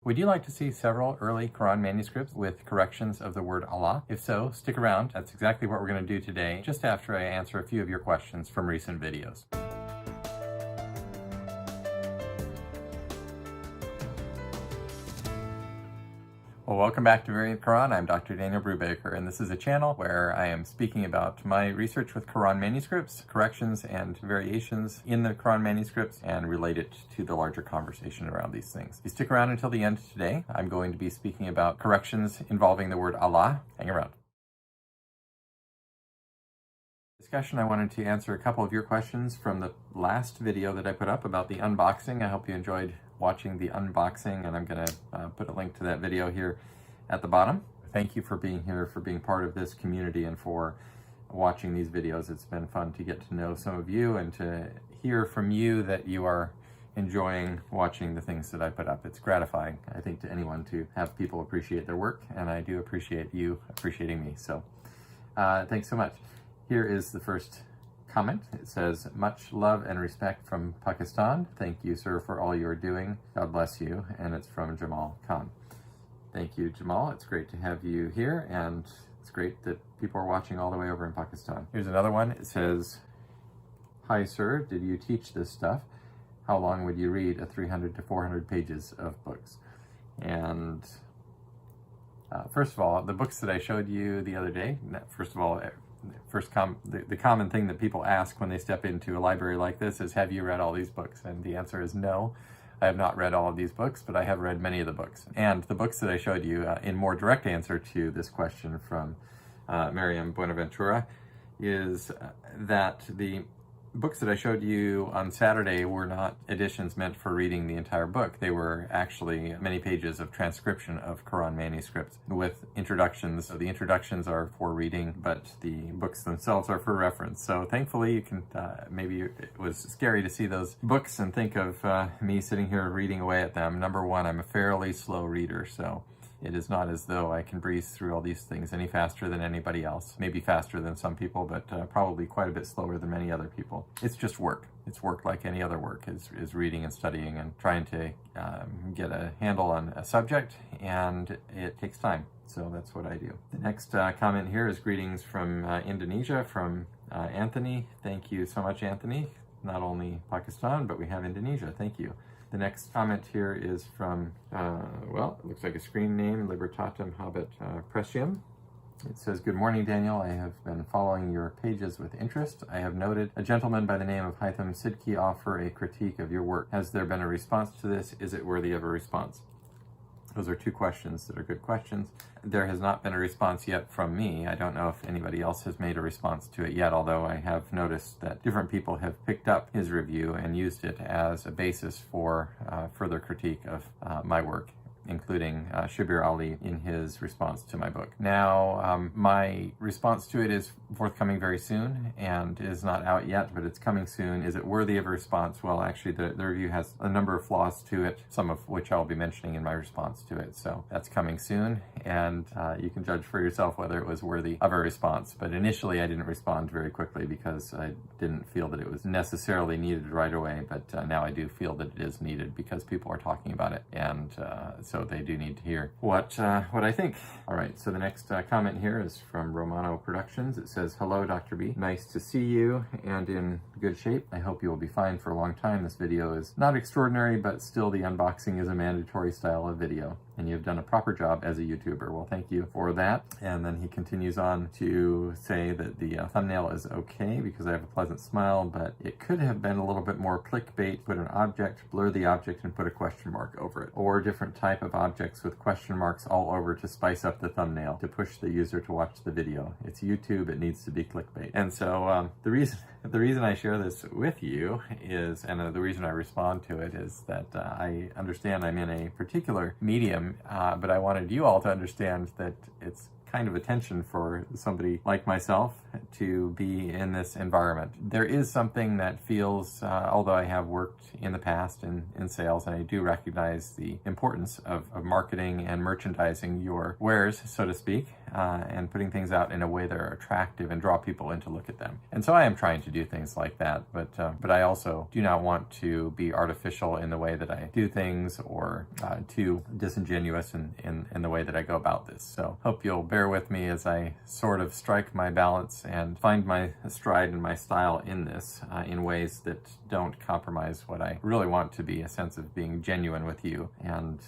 Would you like to see several early Quran manuscripts with corrections of the word Allah? If so, stick around. That's exactly what we're going to do today, just after I answer a few of your questions from recent videos. Well, welcome back to Variant Quran. I'm Dr. Daniel Brubaker, and this is a channel where I am speaking about my research with Quran manuscripts, corrections and variations in the Quran manuscripts, and relate it to the larger conversation around these things. If you stick around until the end today, I'm going to be speaking about corrections involving the word Allah. Hang around. Discussion, I wanted to answer a couple of your questions from the last video that I put up about the unboxing. I hope you enjoyed watching the unboxing, and I'm going to put a link to that video here at the bottom. Thank you for being here, for being part of this community, and for watching these videos. It's been fun to get to know some of you and to hear from you that you are enjoying watching the things that I put up. It's gratifying, I think, to anyone to have people appreciate their work, and I do appreciate you appreciating me. So thanks so much. Here is the first comment. It says, much love and respect from Pakistan. Thank you, sir, for all you're doing. God bless you. And it's from Jamal Khan. Thank you, Jamal. It's great to have you here, and it's great that people are watching all the way over in Pakistan. Here's another one. It says, hi, sir. Did you teach this stuff? How long would you read a 300 to 400 pages of books? And first of all, the books that I showed you the other day, first of all, the common thing that people ask when they step into a library like this is, have you read all these books? And the answer is no. I have not read all of these books, but I have read many of the books. And the books that I showed you in more direct answer to this question from Miriam Buenaventura is that the books that I showed you on Saturday were not editions meant for reading the entire book. They were actually many pages of transcription of Quran manuscripts with introductions. So the introductions are for reading, but the books themselves are for reference. So thankfully you can, maybe it was scary to see those books and think of me sitting here reading away at them. Number one, I'm a fairly slow reader, so it is not as though I can breeze through all these things any faster than anybody else. Maybe faster than some people, but probably quite a bit slower than many other people. It's just work. It's work like any other work, is reading and studying and trying to get a handle on a subject, and it takes time. So that's what I do. The next comment here is greetings from Indonesia, from Anthony. Thank you so much, Anthony. Not only Pakistan, but we have Indonesia. Thank you. The next comment here is from, well, it looks like a screen name, Libertatem Habet Precium. It says, good morning, Daniel. I have been following your pages with interest. I have noted a gentleman by the name of Haitham Sidki offer a critique of your work. Has there been a response to this? Is it worthy of a response? Those are two questions that are good questions. There has not been a response yet from me. I don't know if anybody else has made a response to it yet, although I have noticed that different people have picked up his review and used it as a basis for further critique of my work, including Shabir Ali in his response to my book. Now, my response to it is forthcoming very soon and is not out yet, but it's coming soon. Is it worthy of a response? Well, actually, the review has a number of flaws to it, some of which I'll be mentioning in my response to it. So that's coming soon, and you can judge for yourself whether it was worthy of a response. But initially, I didn't respond very quickly because I didn't feel that it was necessarily needed right away, but now I do feel that it is needed because people are talking about it, and so they do need to hear what I think. All right, so the next comment here is from Romano Productions. It says, hello, Dr. B. Nice to see you and in good shape. I hope you will be fine for a long time. This video is not extraordinary, but still the unboxing is a mandatory style of video, and you've done a proper job as a YouTuber. Well, thank you for that. And then he continues on to say that the thumbnail is okay because I have a pleasant smile, but it could have been a little bit more clickbait. Put an object, blur the object, and put a question mark over it, or different type of objects with question marks all over to spice up the thumbnail to push the user to watch the video. It's YouTube, it needs to be clickbait. And so the reason I share this with you is, and the reason I respond to it is that I understand I'm in a particular medium, but I wanted you all to understand that it's kind of attention for somebody like myself to be in this environment. There is something that feels, although I have worked in the past in sales, and I do recognize the importance of marketing and merchandising your wares, so to speak, and putting things out in a way that are attractive and draw people in to look at them. And so I am trying to do things like that, but I also do not want to be artificial in the way that I do things, or too disingenuous in the way that I go about this. So hope you'll bear with me as I sort of strike my balance and find my stride and my style in this in ways that don't compromise what I really want to be, a sense of being genuine with you and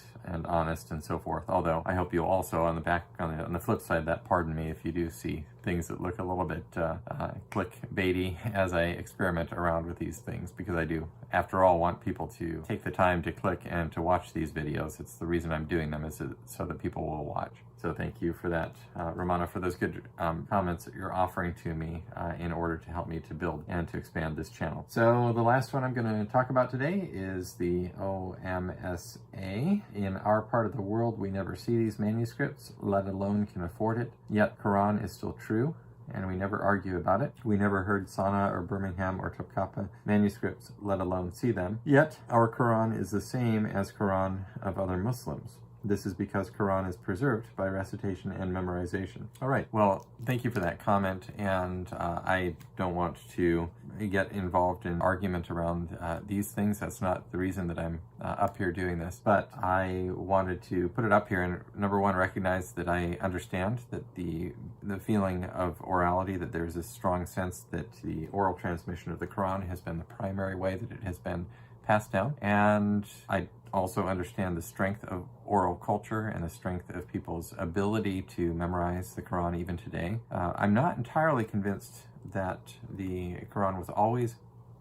honest and so forth. Although I hope you'll also, on the flip side, that pardon me if you do see things that look a little bit clickbaity as I experiment around with these things, because I do, after all, want people to take the time to click and to watch these videos. It's the reason I'm doing them, is so that people will watch. So thank you for that, Romana, for those good comments that you're offering to me in order to help me to build and to expand this channel. So the last one I'm going to talk about today is the OMSA. In our part of the world, we never see these manuscripts, let alone can afford it. Yet Quran is still true, and we never argue about it. We never heard Sana or Birmingham or Topkapi manuscripts, let alone see them. Yet our Quran is the same as Quran of other Muslims. This is because Quran is preserved by recitation and memorization. All right, well, thank you for that comment, and I don't want to get involved in argument around these things. That's not the reason that I'm up here doing this, but I wanted to put it up here and, number one, recognize that I understand that the feeling of orality, that there's a strong sense that the oral transmission of the Quran has been the primary way that it has been passed down, and I also understand the strength of oral culture and the strength of people's ability to memorize the Quran even today. I'm not entirely convinced that the Quran was always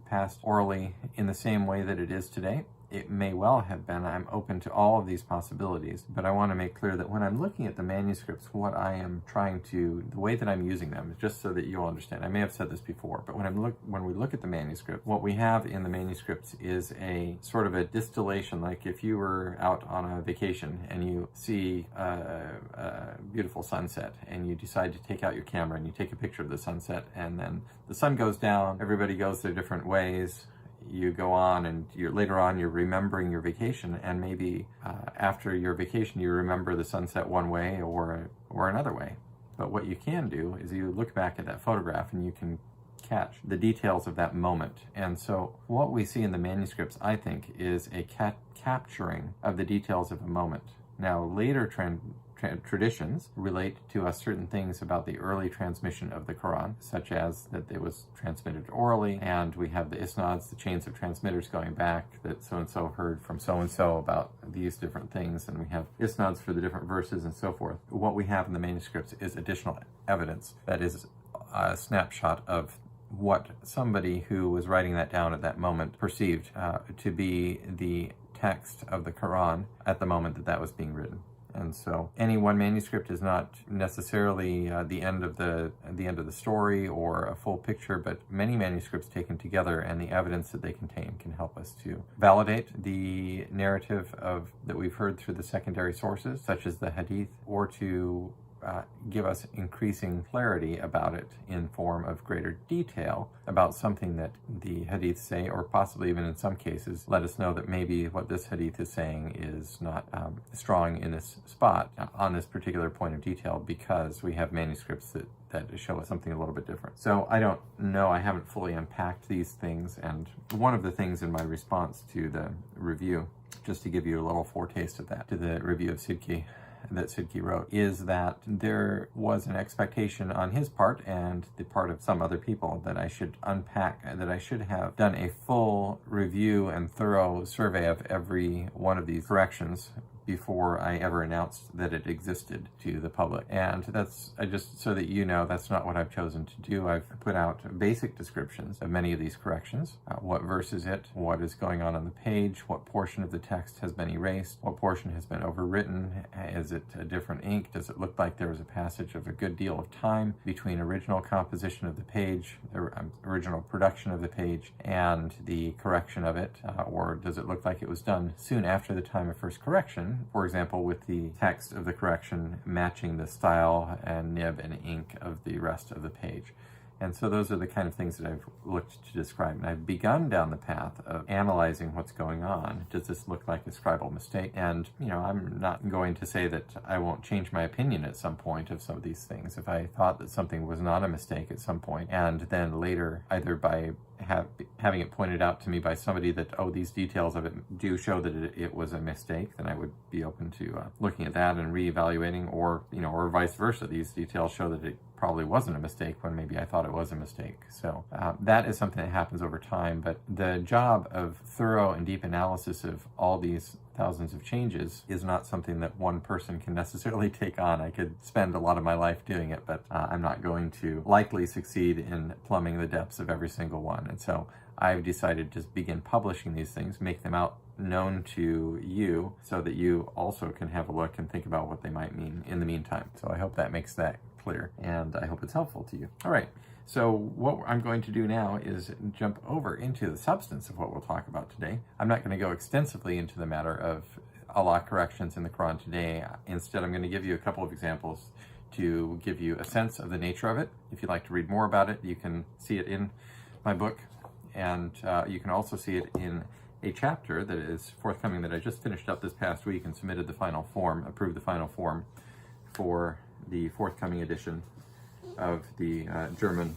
passed orally in the same way that it is today. It may well have been. I'm open to all of these possibilities, but I want to make clear that when I'm looking at the manuscripts, what I am trying to, the way that I'm using them, just so that you'll understand. I may have said this before, but when we look at the manuscript, what we have in the manuscripts is a sort of a distillation. Like if you were out on a vacation and you see a beautiful sunset and you decide to take out your camera and you take a picture of the sunset, and then the sun goes down, everybody goes their different ways. You go on, and later on you're remembering your vacation, and maybe after your vacation you remember the sunset one way or another way. But what you can do is you look back at that photograph and you can catch the details of that moment. And so what we see in the manuscripts, I think, is a capturing of the details of a moment. Now, later traditions relate to us certain things about the early transmission of the Quran, such as that it was transmitted orally, and we have the isnads, the chains of transmitters going back, that so-and-so heard from so-and-so about these different things, and we have isnads for the different verses and so forth. What we have in the manuscripts is additional evidence that is a snapshot of what somebody who was writing that down at that moment perceived to be the text of the Quran at the moment that was being written. And so any one manuscript is not necessarily the end of the story or a full picture, but many manuscripts taken together and the evidence that they contain can help us to validate the narrative that we've heard through the secondary sources, such as the Hadith, or to give us increasing clarity about it in form of greater detail about something that the Hadiths say, or possibly even in some cases let us know that maybe what this Hadith is saying is not strong in this spot on this particular point of detail, because we have manuscripts that show us something a little bit different. So I don't know, I haven't fully unpacked these things, and one of the things in my response to the review, just to give you a little foretaste of that, to the review of Sidki that Sidki wrote, is that there was an expectation on his part and the part of some other people that I should unpack, that I should have done a full review and thorough survey of every one of these corrections before I ever announced that it existed to the public. And that's, just so that you know, that's not what I've chosen to do. I've put out basic descriptions of many of these corrections. What verse is it? What is going on the page? What portion of the text has been erased? What portion has been overwritten? Is it a different ink? Does it look like there was a passage of a good deal of time between original composition of the page, original production of the page, and the correction of it? Or does it look like it was done soon after the time of first correction? For example, with the text of the correction matching the style and nib and ink of the rest of the page. And so those are the kind of things that I've looked to describe. And I've begun down the path of analyzing what's going on. Does this look like a scribal mistake? And, you know, I'm not going to say that I won't change my opinion at some point of some of these things. If I thought that something was not a mistake at some point, and then later, either by having it pointed out to me by somebody that, oh, these details of it do show that it was a mistake, then I would be open to looking at that and reevaluating, or, you know, or vice versa. These details show that it probably wasn't a mistake when maybe I thought it was a mistake. So that is something that happens over time, but the job of thorough and deep analysis of all these thousands of changes is not something that one person can necessarily take on. I could spend a lot of my life doing it, but I'm not going to likely succeed in plumbing the depths of every single one. And so I've decided to just begin publishing these things, make them out known to you so that you also can have a look and think about what they might mean in the meantime. So I hope that makes that clear, and I hope it's helpful to you. All right, so what I'm going to do now is jump over into the substance of what we'll talk about today. I'm not going to go extensively into the matter of Allah corrections in the Quran today. Instead, I'm going to give you a couple of examples to give you a sense of the nature of it. If you'd like to read more about it, you can see it in my book, and you can also see it in a chapter that is forthcoming that I just finished up this past week and submitted the final form, approved the final form for the forthcoming edition of the German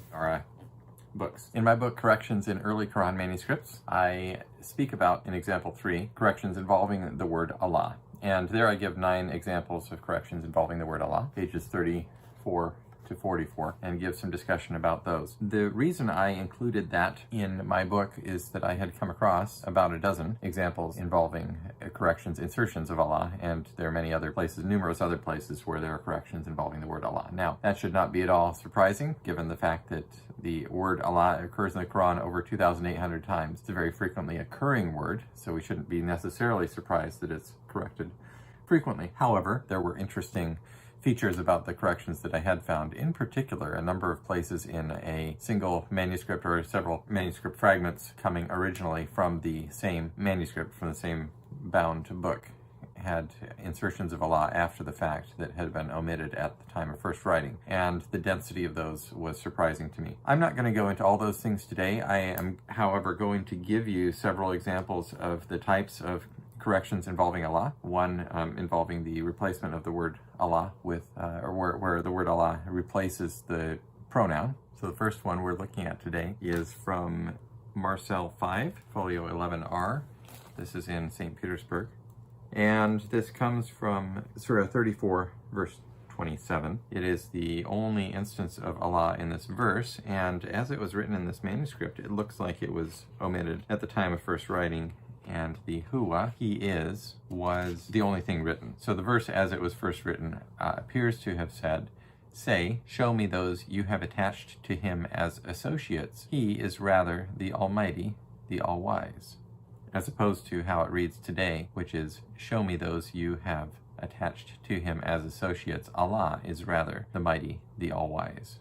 books. In my book, Corrections in Early Quran Manuscripts, I speak about, in example 3, corrections involving the word Allah. And there I give 9 examples of corrections involving the word Allah, pages 34 to 44, and give some discussion about those. The reason I included that in my book is that I had come across about a dozen examples involving corrections, insertions of Allah, and there are many other places, numerous other places where there are corrections involving the word Allah. Now, that should not be at all surprising, given the fact that the word Allah occurs in the Quran over 2,800 times. It's a very frequently occurring word, so we shouldn't be necessarily surprised that it's corrected frequently. However, there were interesting features about the corrections that I had found, in particular a number of places in a single manuscript or several manuscript fragments coming originally from the same manuscript, from the same bound book, had insertions of Allah after the fact that had been omitted at the time of first writing, and the density of those was surprising to me. I'm not going to go into all those things today. I am, however, going to give you several examples of the types of corrections involving Allah. One involving the replacement of the word Allah with, where the word Allah replaces the pronoun. So the first one we're looking at today is from Marcel 5, folio 11R. This is in St. Petersburg. And this comes from Surah 34, verse 27. It is the only instance of Allah in this verse, and as it was written in this manuscript, it looks like it was omitted at the time of first writing, and the huwa, he is, was the only thing written. So the verse as it was first written appears to have said, "Say, show me those you have attached to him as associates. He is rather the Almighty, the All-Wise." As opposed to how it reads today, which is, "Show me those you have attached to him as associates. Allah is rather the Mighty, the All-Wise."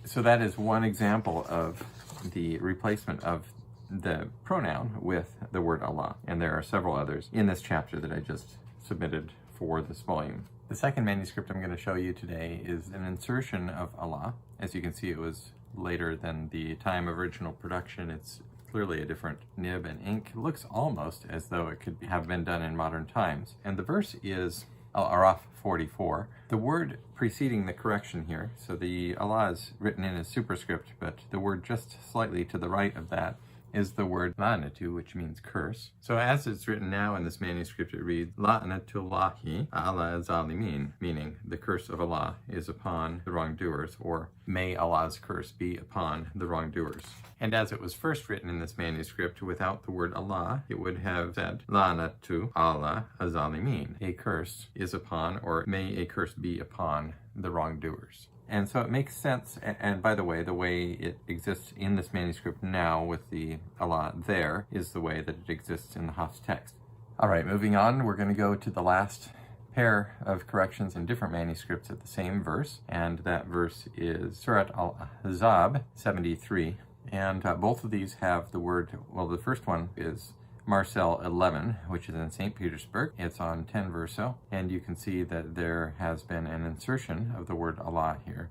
So that is one example of the replacement of the pronoun with the word Allah, and there are several others in this chapter that I just submitted for this volume. The second manuscript I'm going to show you today is an insertion of Allah. As you can see, it was later than the time of original production. It's clearly a different nib and ink. It looks almost as though it could have been done in modern times. And the verse is Al-Araf 44. The word preceding the correction here, so the Allah is written in as superscript, but the word just slightly to the right of that is the word la'natu, which means curse. So as it's written now in this manuscript, it reads la'natullahi ala zalimin, meaning the curse of Allah is upon the wrongdoers, or may Allah's curse be upon the wrongdoers. And as it was first written in this manuscript without the word Allah, it would have said la'natu ala azalimin, a curse is upon, or may a curse be upon the wrongdoers. And so it makes sense, and by the way it exists in this manuscript now with the Allah there is the way that it exists in the Hafs text. All right, moving on, we're going to go to the last pair of corrections in different manuscripts at the same verse, and that verse is Surat Al-Ahzab 73, and both of these have the word, well, the first one is Marcel 11, which is in St. Petersburg. It's on 10 verso, and you can see that there has been an insertion of the word Allah here.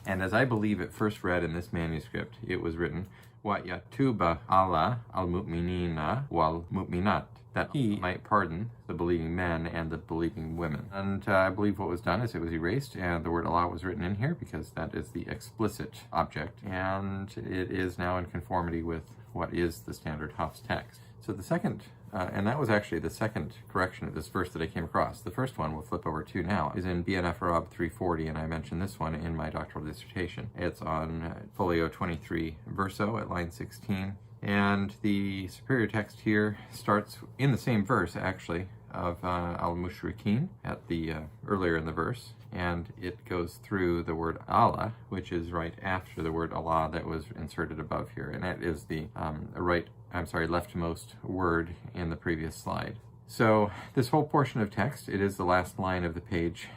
And as I believe it first read in this manuscript, it was written, Wa yatuba Allah al-mu'minina wal-mu'minat, that he might pardon the believing men and the believing women. And I believe what was done is it was erased and the word Allah was written in here because that is the explicit object, and it is now in conformity with what is the standard Hafs text. So the second, and that was actually the second correction of this verse that I came across. The first one we'll flip over to now is in BNF Arab 340, and I mentioned this one in my doctoral dissertation. It's on folio 23 verso at line 16. And the superior text here starts in the same verse, actually, of al-mushrikeen at the earlier in the verse, and it goes through the word Allah, which is right after the word Allah that was inserted above here, and that is the leftmost word in the previous slide. So this whole portion of text, it is the last line of the page,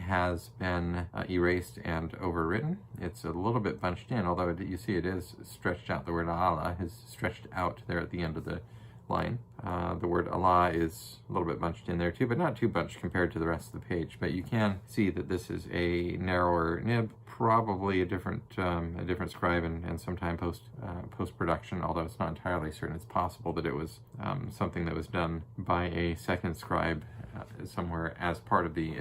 has been erased and overwritten. It's a little bit bunched in, although you see it is stretched out. The word Allah is stretched out there at the end of the line. The word Allah is a little bit bunched in there too, but not too bunched compared to the rest of the page. But you can see that this is a narrower nib, probably a different scribe and sometime post-production, although it's not entirely certain. It's possible that it was something that was done by a second scribe somewhere as part of the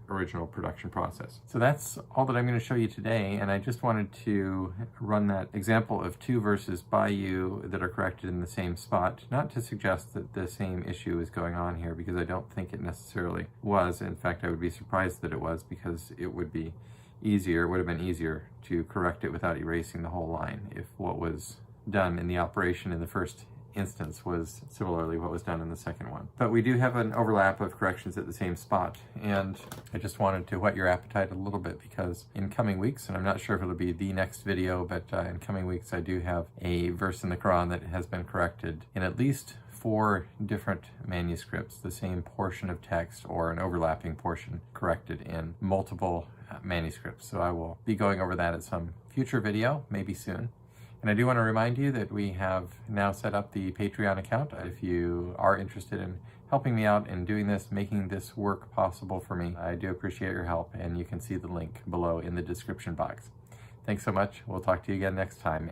original production process. So that's all that I'm going to show you today, and I just wanted to run that example of two verses by you that are corrected in the same spot, not to suggest that the same issue is going on here, because I don't think it necessarily was. In fact, I would be surprised that it was, because it would be easier, it would have been easier to correct it without erasing the whole line if what was done in the operation in the first instance was similarly what was done in the second one. But we do have an overlap of corrections at the same spot, and I just wanted to whet your appetite a little bit, because in coming weeks, and I'm not sure if it'll be the next video, but in coming weeks I do have a verse in the Quran that has been corrected in at least 4 different manuscripts, the same portion of text or an overlapping portion corrected in multiple manuscripts. So I will be going over that at some future video, maybe soon. And I do want to remind you that we have now set up the Patreon account. If you are interested in helping me out in doing this, making this work possible for me, I do appreciate your help, and you can see the link below in the description box. Thanks so much. We'll talk to you again next time.